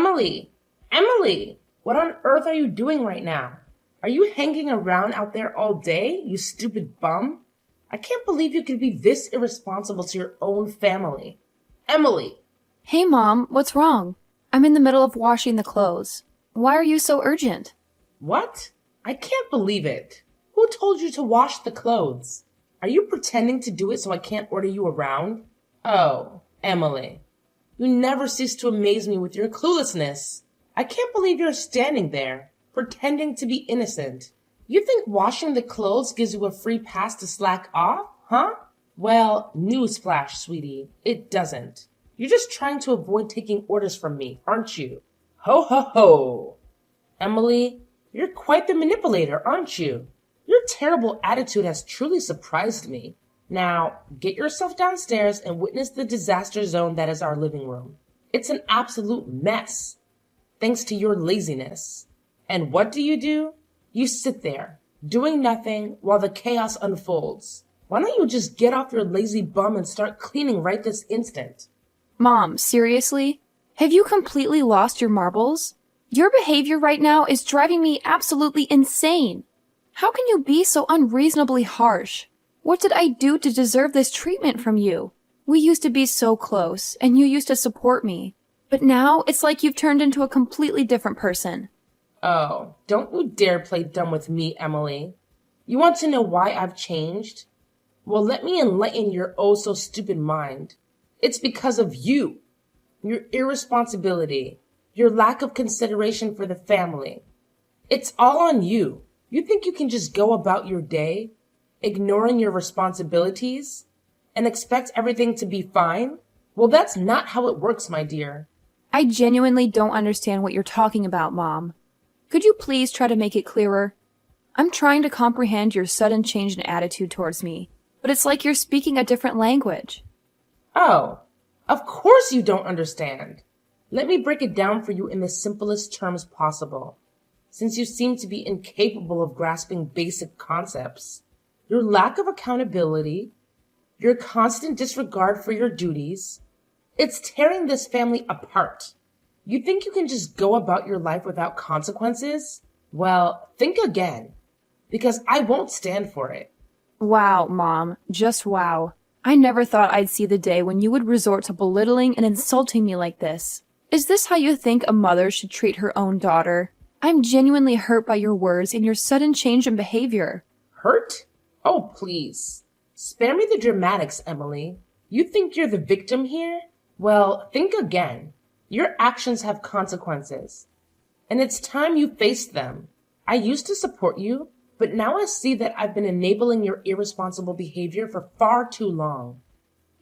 Emily! Emily! What on earth are you doing right now? Are you hanging around out there all day, you stupid bum? I can't believe you could be this irresponsible to your own family. Emily! Hey, Mom, what's wrong? I'm in the middle of washing the clothes. Why are you so urgent? What? I can't believe it. Who told you to wash the clothes? Are you pretending to do it so I can't order you around? Oh, Emily. You never cease to amaze me with your cluelessness. I can't believe you're standing there, pretending to be innocent. You think washing the clothes gives you a free pass to slack off, huh? Well, newsflash, sweetie, it doesn't. You're just trying to avoid taking orders from me, aren't you? Ho ho ho! Emily, you're quite the manipulator, aren't you? Your terrible attitude has truly surprised me. Now, get yourself downstairs and witness the disaster zone that is our living room. It's an absolute mess, thanks to your laziness. And what do? You sit there, doing nothing while the chaos unfolds. Why don't you just get off your lazy bum and start cleaning right this instant? Mom, seriously? Have you completely lost your marbles? Your behavior right now is driving me absolutely insane. How can you be so unreasonably harsh? What did I do to deserve this treatment from you? We used to be so close, and you used to support me. But now it's like you've turned into a completely different person. Oh, don't you dare play dumb with me, Emily. You want to know why I've changed? Well, let me enlighten your oh-so-stupid mind. It's because of you. Your irresponsibility. Your lack of consideration for the family. It's all on you. You think you can just go about your day, ignoring your responsibilities, and expect everything to be fine? Well, that's not how it works, my dear. I genuinely don't understand what you're talking about, Mom. Could you please try to make it clearer? I'm trying to comprehend your sudden change in attitude towards me, but it's like you're speaking a different language. Oh, of course you don't understand. Let me break it down for you in the simplest terms possible, since you seem to be incapable of grasping basic concepts. Your lack of accountability, your constant disregard for your duties, it's tearing this family apart. You think you can just go about your life without consequences? Well, think again, because I won't stand for it. Wow, Mom, just wow. I never thought I'd see the day when you would resort to belittling and insulting me like this. Is this how you think a mother should treat her own daughter? I'm genuinely hurt by your words and your sudden change in behavior. Hurt? Oh, please. Spare me the dramatics, Emily. You think you're the victim here? Well, think again. Your actions have consequences, and it's time you faced them. I used to support you, but now I see that I've been enabling your irresponsible behavior for far too long.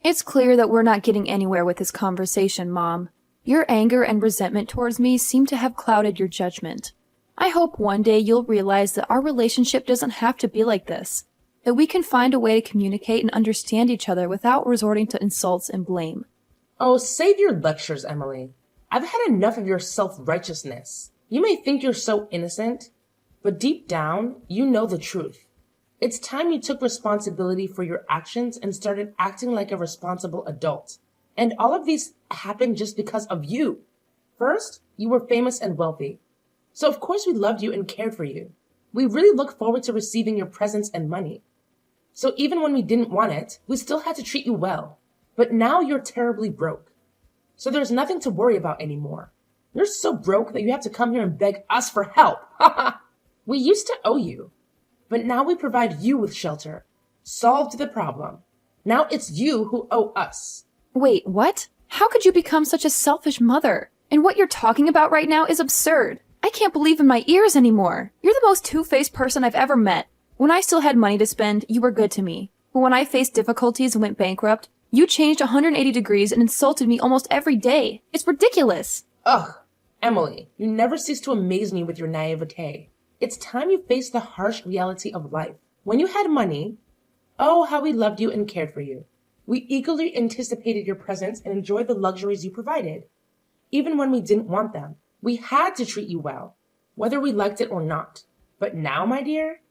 It's clear that we're not getting anywhere with this conversation, Mom. Your anger and resentment towards me seem to have clouded your judgment. I hope one day you'll realize that our relationship doesn't have to be like this, that we can find a way to communicate and understand each other without resorting to insults and blame. Oh, save your lectures, Emily. I've had enough of your self-righteousness. You may think you're so innocent, but deep down, you know the truth. It's time you took responsibility for your actions and started acting like a responsible adult. And all of these happened just because of you. First, you were famous and wealthy. So of course we loved you and cared for you. We really look forward to receiving your presents and money. So even when we didn't want it, we still had to treat you well. But now you're terribly broke. So there's nothing to worry about anymore. You're so broke that you have to come here and beg us for help. We used to owe you, but now we provide you with shelter. Solved the problem. Now it's you who owe us. Wait, what? How could you become such a selfish mother? And what you're talking about right now is absurd. I can't believe in my ears anymore. You're the most two-faced person I've ever met. When I still had money to spend, you were good to me. But when I faced difficulties and went bankrupt, you changed 180 degrees and insulted me almost every day. It's ridiculous. Ugh, Emily, you never cease to amaze me with your naivete. It's time you face the harsh reality of life. When you had money, oh, how we loved you and cared for you. We eagerly anticipated your presence and enjoyed the luxuries you provided. Even when we didn't want them, we had to treat you well, whether we liked it or not. But now, my dear,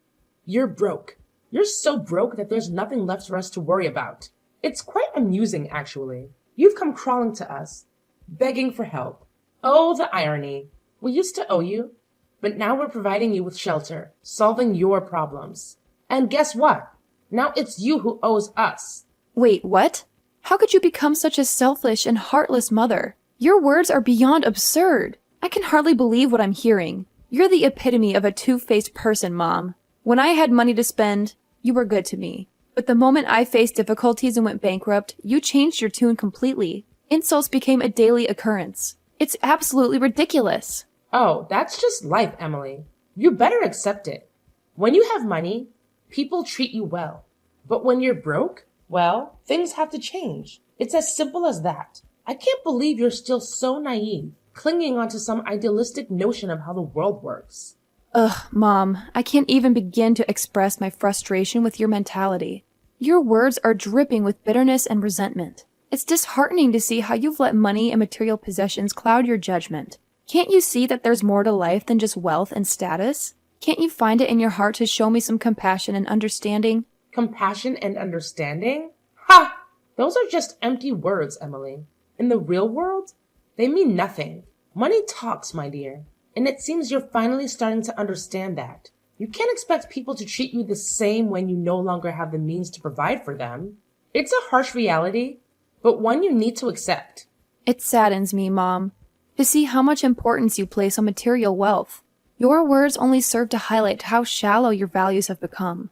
you're broke. You're so broke that there's nothing left for us to worry about. It's quite amusing, actually. You've come crawling to us, begging for help, Oh, the irony. We used to owe you, but now we're providing you with shelter, solving your problems. And guess what? Now it's you who owes us. Wait, what? How could you become such a selfish and heartless mother? Your words are beyond absurd. I can hardly believe what I'm hearing. You're the epitome of a two-faced person, Mom. When I had money to spend, you were good to me. But the moment I faced difficulties and went bankrupt, you changed your tune completely. Insults became a daily occurrence. It's absolutely ridiculous. Oh, that's just life, Emily. You better accept it. When you have money, people treat you well. But when you're broke, well, things have to change. It's as simple as that. I can't believe you're still so naive, clinging onto some idealistic notion of how the world works. Ugh, Mom, I can't even begin to express my frustration with your mentality. Your words are dripping with bitterness and resentment. It's disheartening to see how you've let money and material possessions cloud your judgment. Can't you see that there's more to life than just wealth and status? Can't you find it in your heart to show me some compassion and understanding? Compassion and understanding? Ha! Those are just empty words, Emily. In the real world, they mean nothing. Money talks, my dear. And it seems you're finally starting to understand that. You can't expect people to treat you the same when you no longer have the means to provide for them. It's a harsh reality, but one you need to accept. It saddens me, Mom, to see how much importance you place on material wealth. Your words only serve to highlight how shallow your values have become.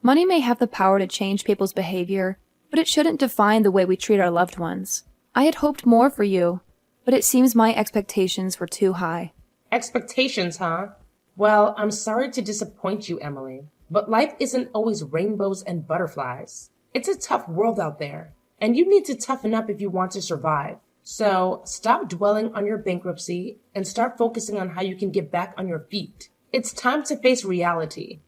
Money may have the power to change people's behavior, but it shouldn't define the way we treat our loved ones. I had hoped more for you, but it seems my expectations were too high. Expectations, huh? Well, I'm sorry to disappoint you, Emily, but life isn't always rainbows and butterflies. It's a tough world out there, and you need to toughen up if you want to survive. So stop dwelling on your bankruptcy and start focusing on how you can get back on your feet. It's time to face reality.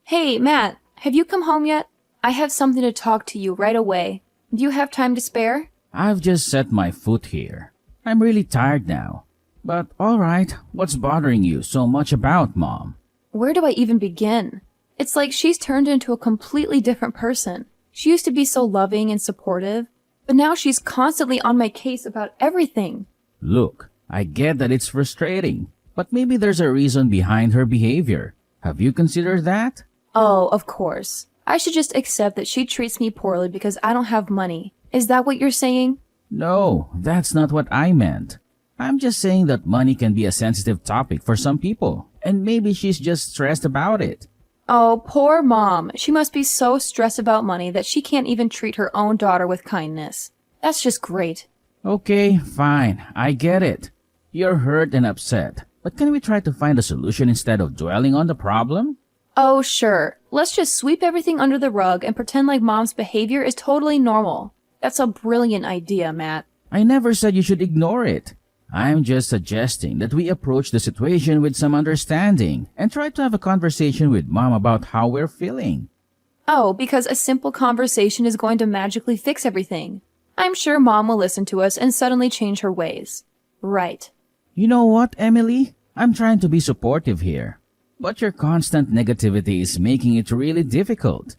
Hey, Matt, have you come home yet? I have something to talk to you right away. Do you have time to spare? I've just set my foot here. I'm really tired now. But alright, what's bothering you so much about, Mom? Where do I even begin? It's like she's turned into a completely different person. She used to be so loving and supportive, but now she's constantly on my case about everything. Look, I get that it's frustrating, but maybe there's a reason behind her behavior. Have you considered that? Oh, of course. I should just accept that she treats me poorly because I don't have money. Is that what you're saying? No, that's not what I meant. I'm just saying that money can be a sensitive topic for some people, and maybe she's just stressed about it. Oh, poor Mom. She must be so stressed about money that she can't even treat her own daughter with kindness. That's just great. Okay, fine, I get it. You're hurt and upset, but can we try to find a solution instead of dwelling on the problem? Oh, sure. Let's just sweep everything under the rug and pretend like Mom's behavior is totally normal. That's a brilliant idea, Matt. I never said you should ignore it. I'm just suggesting that we approach the situation with some understanding and try to have a conversation with Mom about how we're feeling. Oh, because a simple conversation is going to magically fix everything. I'm sure Mom will listen to us and suddenly change her ways. Right. You know what, Emily? I'm trying to be supportive here, but your constant negativity is making it really difficult.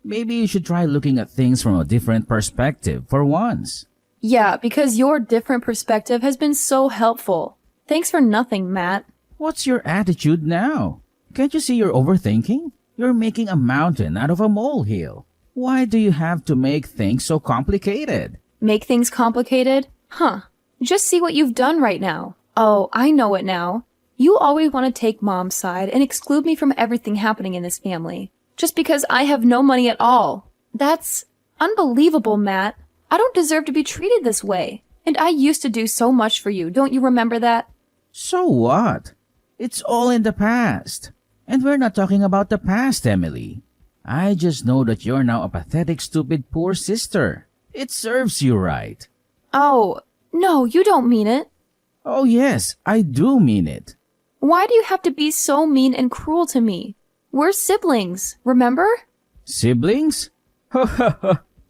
Maybe you should try looking at things from a different perspective for once. Yeah, because your different perspective has been so helpful. Thanks for nothing, Matt. What's your attitude now? Can't you see you're overthinking? You're making a mountain out of a molehill. Why do you have to make things so complicated? Make things complicated? Huh. Just see what you've done right now. Oh, I know it now. You always want to take Mom's side and exclude me from everything happening in this family. Just because I have no money at all. That's unbelievable, Matt. I don't deserve to be treated this way. And I used to do so much for you, don't you remember that? So what? It's all in the past. And we're not talking about the past, Emily. I just know that you're now a pathetic, stupid, poor sister. It serves you right. Oh, no, you don't mean it. Oh yes, I do mean it. Why do you have to be so mean and cruel to me? We're siblings, remember? Siblings?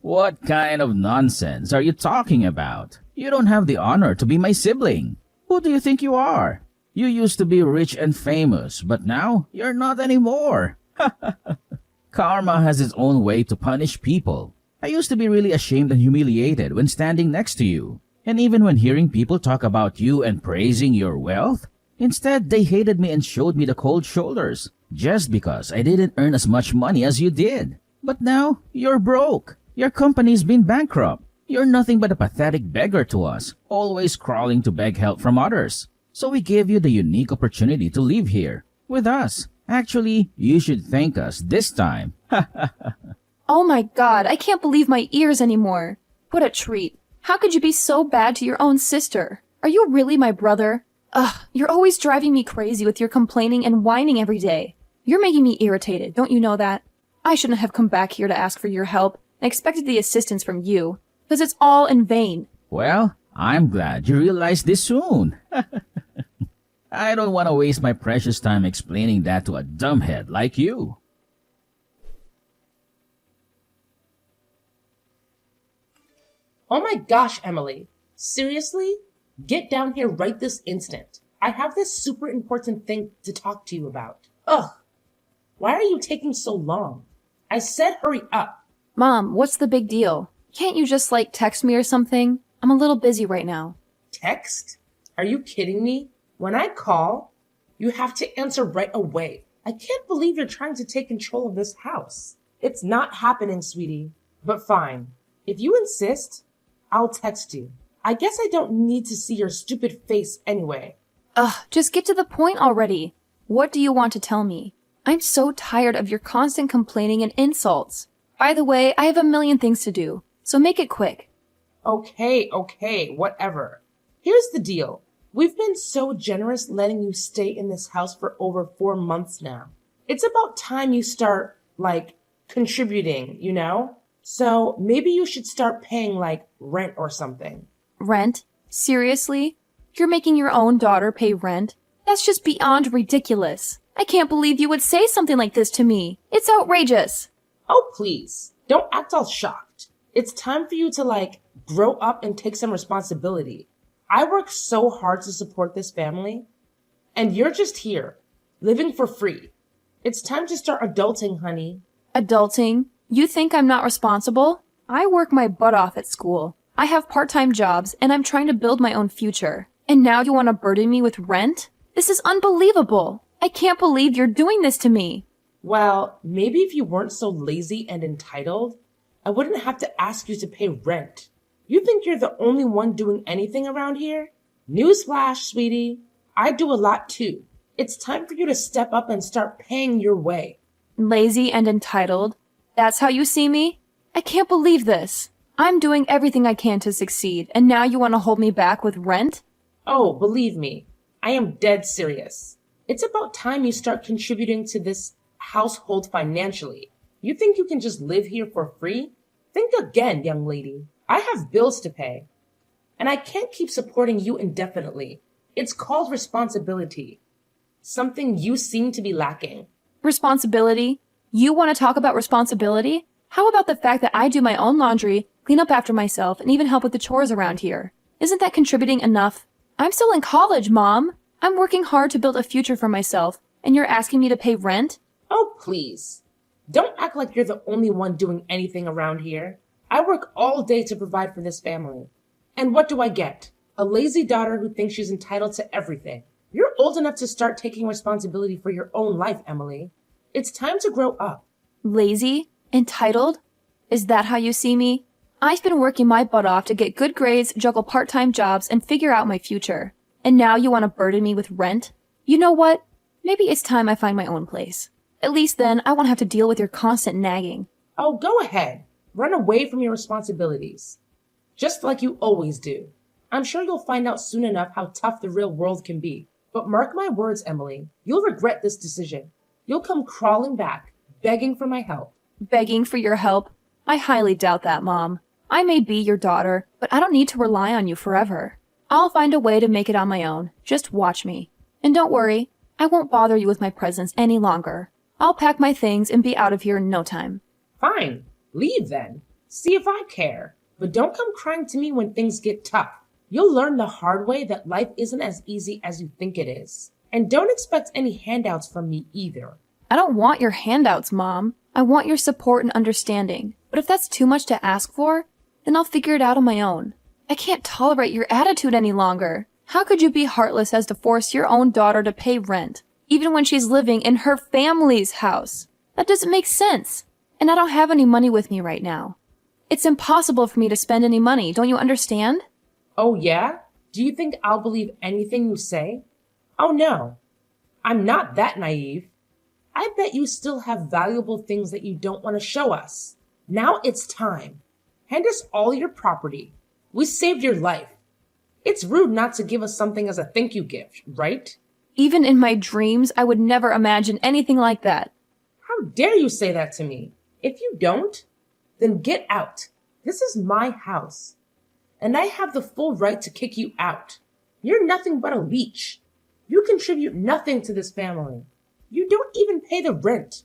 What kind of nonsense are you talking about? You don't have the honor to be my sibling. Who do you think you are? You used to be rich and famous, but now you're not anymore. Karma has its own way to punish people. I used to be really ashamed and humiliated when standing next to you. And even when hearing people talk about you and praising your wealth, instead they hated me and showed me the cold shoulders just because I didn't earn as much money as you did. But now, you're broke. Your company's been bankrupt. You're nothing but a pathetic beggar to us, always crawling to beg help from others. So we gave you the unique opportunity to live here with us. Actually, you should thank us this time. Oh my god, I can't believe my ears anymore. What a treat. How could you be so bad to your own sister? Are you really my brother? Ugh, you're always driving me crazy with your complaining and whining every day. You're making me irritated, don't you know that? I shouldn't have come back here to ask for your help and expected the assistance from you, because it's all in vain. Well, I'm glad you realized this soon. I don't want to waste my precious time explaining that to a dumbhead like you. Oh my gosh, Emily. Seriously? Get down here right this instant. I have this super important thing to talk to you about. Ugh. Why are you taking so long? I said hurry up. Mom, what's the big deal? Can't you just, text me or something? I'm a little busy right now. Text? Are you kidding me? When I call, you have to answer right away. I can't believe you're trying to take control of this house. It's not happening, sweetie. But fine. If you insist, I'll text you. I guess I don't need to see your stupid face anyway. Ugh, just get to the point already. What do you want to tell me? I'm so tired of your constant complaining and insults. By the way, I have a million things to do, so make it quick. Okay, whatever. Here's the deal. We've been so generous letting you stay in this house for over 4 months now. It's about time you start, contributing, you know? So maybe you should start paying, rent or something. Rent? Seriously? You're making your own daughter pay rent? That's just beyond ridiculous. I can't believe you would say something like this to me. It's outrageous. Oh, please. Don't act all shocked. It's time for you to, grow up and take some responsibility. I work so hard to support this family, and you're just here, living for free. It's time to start adulting, honey. Adulting? You think I'm not responsible? I work my butt off at school. I have part-time jobs, and I'm trying to build my own future. And now you want to burden me with rent? This is unbelievable. I can't believe you're doing this to me. Well, maybe if you weren't so lazy and entitled, I wouldn't have to ask you to pay rent. You think you're the only one doing anything around here? Newsflash, sweetie. I do a lot too. It's time for you to step up and start paying your way. Lazy and entitled? That's how you see me? I can't believe this. I'm doing everything I can to succeed, and now you want to hold me back with rent? Oh, believe me, I am dead serious. It's about time you start contributing to this household financially. You think you can just live here for free? Think again, young lady. I have bills to pay, and I can't keep supporting you indefinitely. It's called responsibility. Something you seem to be lacking. Responsibility? You want to talk about responsibility? How about the fact that I do my own laundry, clean up after myself, and even help with the chores around here? Isn't that contributing enough? I'm still in college, Mom. I'm working hard to build a future for myself, and you're asking me to pay rent? Oh, please. Don't act like you're the only one doing anything around here. I work all day to provide for this family. And what do I get? A lazy daughter who thinks she's entitled to everything. You're old enough to start taking responsibility for your own life, Emily. It's time to grow up. Lazy? Entitled? Is that how you see me? I've been working my butt off to get good grades, juggle part-time jobs, and figure out my future. And now you want to burden me with rent? You know what? Maybe it's time I find my own place. At least then, I won't have to deal with your constant nagging. Oh, go ahead. Run away from your responsibilities. Just like you always do. I'm sure you'll find out soon enough how tough the real world can be. But mark my words, Emily, you'll regret this decision. You'll come crawling back, begging for my help. Begging for your help? I highly doubt that, Mom. I may be your daughter, but I don't need to rely on you forever. I'll find a way to make it on my own. Just watch me. And don't worry, I won't bother you with my presence any longer. I'll pack my things and be out of here in no time. Fine. Leave then. See if I care. But don't come crying to me when things get tough. You'll learn the hard way that life isn't as easy as you think it is. And don't expect any handouts from me either. I don't want your handouts, Mom. I want your support and understanding. But if that's too much to ask for, then I'll figure it out on my own. I can't tolerate your attitude any longer. How could you be heartless as to force your own daughter to pay rent, even when she's living in her family's house? That doesn't make sense. And I don't have any money with me right now. It's impossible for me to spend any money, don't you understand? Oh yeah? Do you think I'll believe anything you say? Oh no. I'm not that naive. I bet you still have valuable things that you don't want to show us. Now it's time. Hand us all your property. We saved your life. It's rude not to give us something as a thank you gift, right? Even in my dreams, I would never imagine anything like that. How dare you say that to me? If you don't, then get out. This is my house. And I have the full right to kick you out. You're nothing but a leech. You contribute nothing to this family. You don't even pay the rent.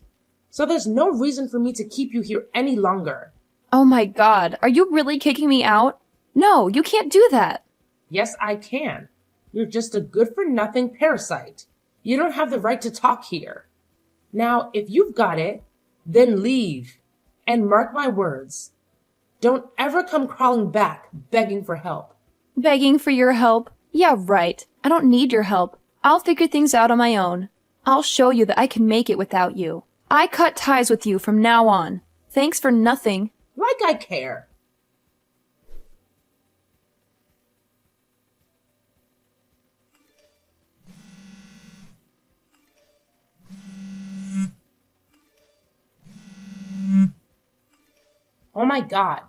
So there's no reason for me to keep you here any longer. Oh my God, are you really kicking me out? No, you can't do that. Yes, I can. You're just a good-for-nothing parasite. You don't have the right to talk here. Now, if you've got it, then leave. And mark my words. Don't ever come crawling back, begging for help. Begging for your help? Yeah, right. I don't need your help. I'll figure things out on my own. I'll show you that I can make it without you. I cut ties with you from now on. Thanks for nothing. Like I care. Oh my God.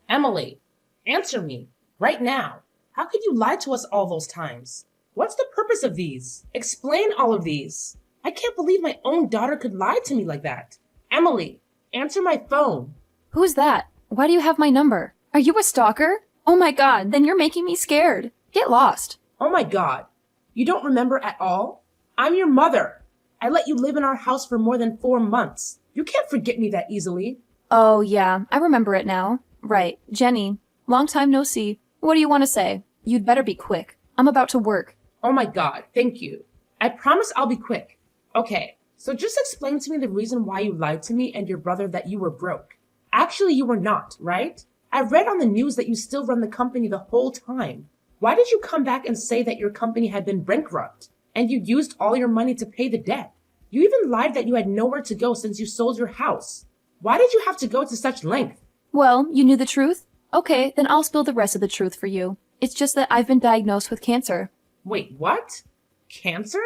Emily, answer me. Right now. How could you lie to us all those times? What's the purpose of these? Explain all of these. I can't believe my own daughter could lie to me like that. Emily, answer my phone. Who's that? Why do you have my number? Are you a stalker? Oh my God, then you're making me scared. Get lost. Oh my God. You don't remember at all? I'm your mother. I let you live in our house for more than 4 months. You can't forget me that easily. Oh yeah, I remember it now. Right, Jenny. Long time no see. What do you want to say? You'd better be quick. I'm about to work. Oh my God, thank you. I promise I'll be quick. Okay, so just explain to me the reason why you lied to me and your brother that you were broke. Actually, you were not, right? I read on the news that you still run the company the whole time. Why did you come back and say that your company had been bankrupt and you used all your money to pay the debt? You even lied that you had nowhere to go since you sold your house. Why did you have to go to such length? Well, you knew the truth? Okay, then I'll spill the rest of the truth for you. It's just that I've been diagnosed with cancer. Wait, what? Cancer?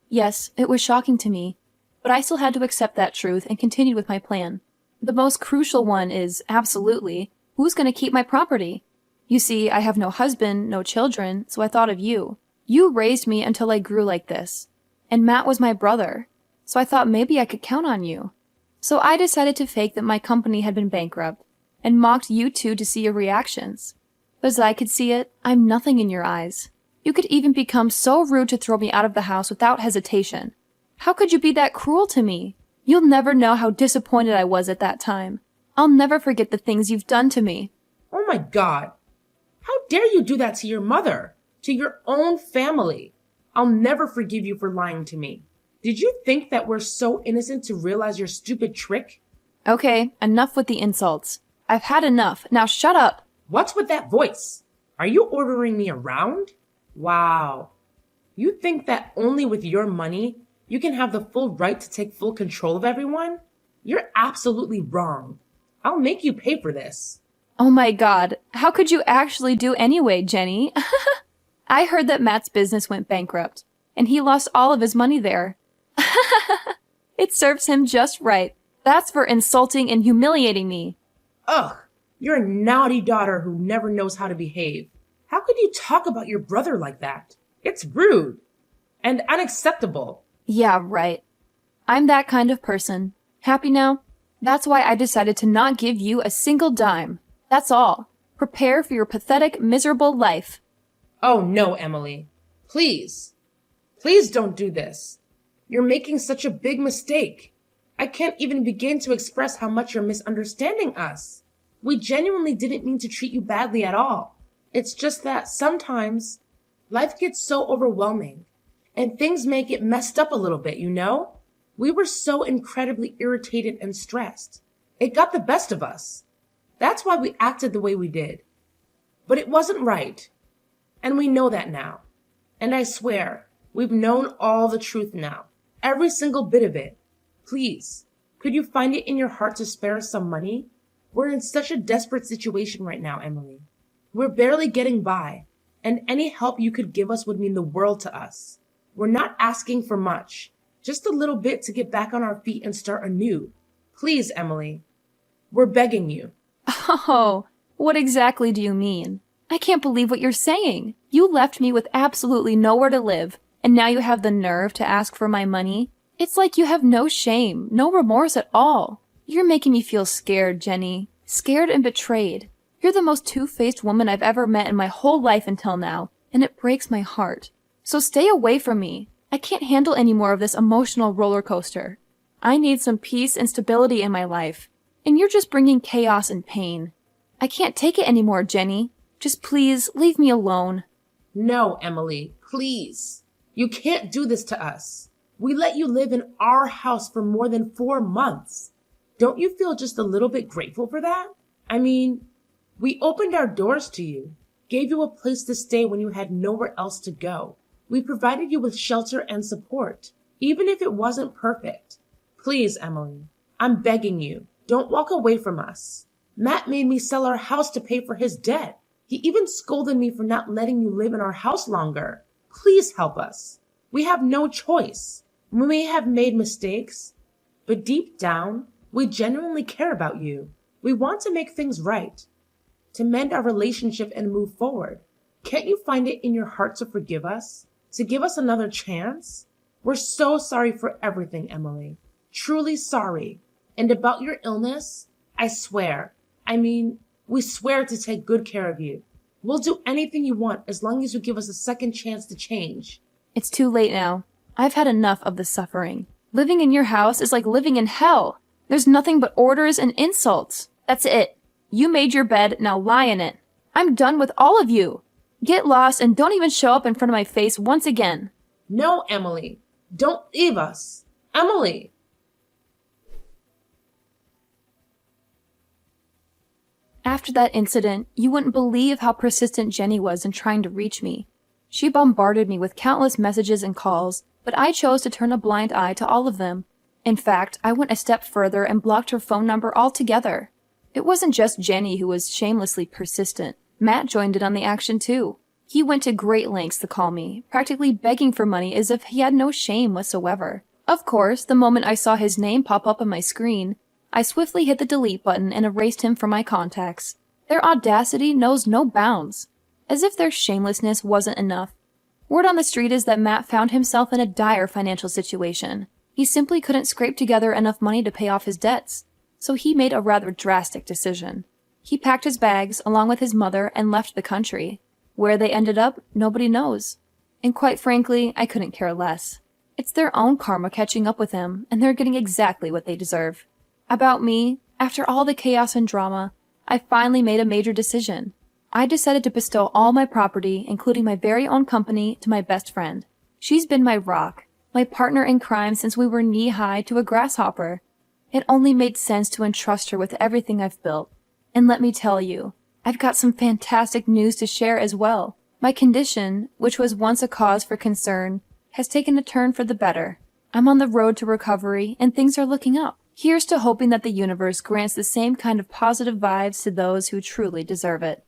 Yes, it was shocking to me, but I still had to accept that truth and continued with my plan. The most crucial one is, absolutely, who's going to keep my property? You see, I have no husband, no children, so I thought of you. You raised me until I grew like this. And Matt was my brother, so I thought maybe I could count on you. So I decided to fake that my company had been bankrupt, and mocked you two to see your reactions. But as I could see it, I'm nothing in your eyes. You could even become so rude to throw me out of the house without hesitation. How could you be that cruel to me? You'll never know how disappointed I was at that time. I'll never forget the things you've done to me. Oh my God. How dare you do that to your mother? To your own family? I'll never forgive you for lying to me. Did you think that we're so innocent to realize your stupid trick? Okay, enough with the insults. I've had enough. Now shut up. What's with that voice? Are you ordering me around? Wow. You think that only with your money you can have the full right to take full control of everyone? You're absolutely wrong. I'll make you pay for this. Oh my God, how could you actually do anyway, Jenny? I heard that Matt's business went bankrupt, and he lost all of his money there. It serves him just right. That's for insulting and humiliating me. Ugh, you're a naughty daughter who never knows how to behave. How could you talk about your brother like that? It's rude and unacceptable. Yeah, right. I'm that kind of person. Happy now? That's why I decided to not give you a single dime. That's all. Prepare for your pathetic, miserable life. Oh no, Emily. Please. Please don't do this. You're making such a big mistake. I can't even begin to express how much you're misunderstanding us. We genuinely didn't mean to treat you badly at all. It's just that sometimes life gets so overwhelming and things may get messed up a little bit, you know? We were so incredibly irritated and stressed. It got the best of us. That's why we acted the way we did. But it wasn't right. And we know that now. And I swear, we've known all the truth now. Every single bit of it. Please, could you find it in your heart to spare us some money? We're in such a desperate situation right now, Emily. We're barely getting by, and any help you could give us would mean the world to us. We're not asking for much, just a little bit to get back on our feet and start anew. Please, Emily. We're begging you. Oh, what exactly do you mean? I can't believe what you're saying. You left me with absolutely nowhere to live, and now you have the nerve to ask for my money? It's like you have no shame, no remorse at all. You're making me feel scared, Jenny. Scared and betrayed. You're the most two-faced woman I've ever met in my whole life until now, and it breaks my heart. So stay away from me. I can't handle any more of this emotional roller coaster. I need some peace and stability in my life, and you're just bringing chaos and pain. I can't take it anymore, Jenny. Just please leave me alone. No, Emily, please. You can't do this to us. We let you live in our house for more than 4 months. Don't you feel just a little bit grateful for that? I mean, we opened our doors to you, gave you a place to stay when you had nowhere else to go. We provided you with shelter and support, even if it wasn't perfect. Please, Emily, I'm begging you, don't walk away from us. Matt made me sell our house to pay for his debt. He even scolded me for not letting you live in our house longer. Please help us. We have no choice. We may have made mistakes, but deep down, we genuinely care about you. We want to make things right, to mend our relationship and move forward. Can't you find it in your heart to forgive us? To give us another chance? We're so sorry for everything, Emily. Truly sorry. And about your illness, I swear. We swear to take good care of you. We'll do anything you want as long as you give us a second chance to change. It's too late now. I've had enough of the suffering. Living in your house is like living in hell. There's nothing but orders and insults. That's it. You made your bed, now lie in it. I'm done with all of you. Get lost and don't even show up in front of my face once again. No, Emily. Don't leave us. Emily! After that incident, you wouldn't believe how persistent Jenny was in trying to reach me. She bombarded me with countless messages and calls, but I chose to turn a blind eye to all of them. In fact, I went a step further and blocked her phone number altogether. It wasn't just Jenny who was shamelessly persistent. Matt joined in on the action too. He went to great lengths to call me, practically begging for money as if he had no shame whatsoever. Of course, the moment I saw his name pop up on my screen, I swiftly hit the delete button and erased him from my contacts. Their audacity knows no bounds. As if their shamelessness wasn't enough. Word on the street is that Matt found himself in a dire financial situation. He simply couldn't scrape together enough money to pay off his debts, so he made a rather drastic decision. He packed his bags along with his mother and left the country. Where they ended up, nobody knows. And quite frankly, I couldn't care less. It's their own karma catching up with them, and they're getting exactly what they deserve. About me, after all the chaos and drama, I finally made a major decision. I decided to bestow all my property, including my very own company, to my best friend. She's been my rock, my partner in crime since we were knee-high to a grasshopper. It only made sense to entrust her with everything I've built. And let me tell you, I've got some fantastic news to share as well. My condition, which was once a cause for concern, has taken a turn for the better. I'm on the road to recovery, and things are looking up. Here's to hoping that the universe grants the same kind of positive vibes to those who truly deserve it.